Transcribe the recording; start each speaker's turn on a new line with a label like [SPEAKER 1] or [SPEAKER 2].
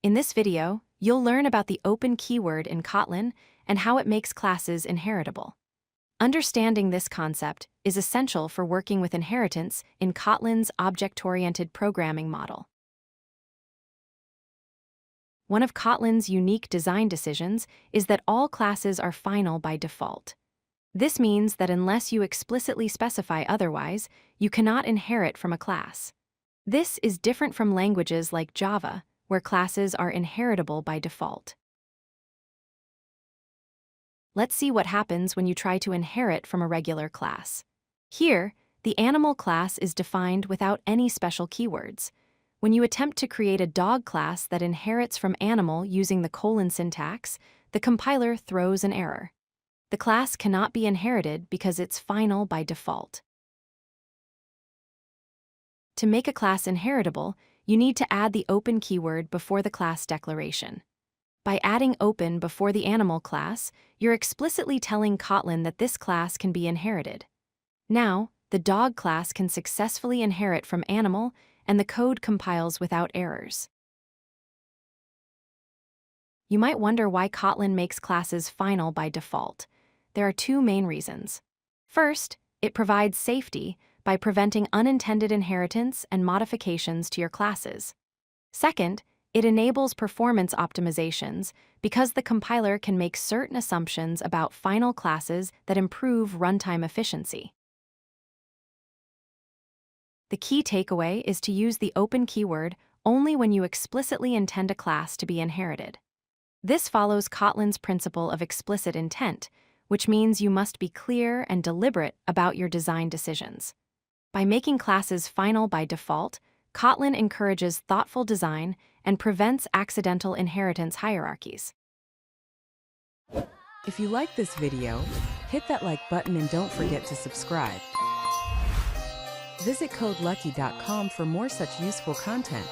[SPEAKER 1] In this video, you'll learn about the open keyword in Kotlin and how it makes classes inheritable. Understanding this concept is essential for working with inheritance in Kotlin's object-oriented programming model. One of Kotlin's unique design decisions is that all classes are final by default. This means that unless you explicitly specify otherwise, you cannot inherit from a class. This is different from languages like Java, where classes are inheritable by default. Let's see what happens when you try to inherit from a regular class. Here, the animal class is defined without any special keywords. When you attempt to create a dog class that inherits from animal using the colon syntax, the compiler throws an error. The class cannot be inherited because it's final by default. To make a class inheritable, you need to add the open keyword before the class declaration. By adding open before the animal class, you're explicitly telling Kotlin that this class can be inherited. Now, the dog class can successfully inherit from animal, and the code compiles without errors. You might wonder why Kotlin makes classes final by default. There are two main reasons. First, it provides safety by preventing unintended inheritance and modifications to your classes. Second, it enables performance optimizations because the compiler can make certain assumptions about final classes that improve runtime efficiency. The key takeaway is to use the open keyword only when you explicitly intend a class to be inherited. This follows Kotlin's principle of explicit intent, which means you must be clear and deliberate about your design decisions. By making classes final by default, Kotlin encourages thoughtful design and prevents accidental inheritance hierarchies.
[SPEAKER 2] If you like this video, hit that like button and don't forget to subscribe. Visit codelucky.com for more such useful content.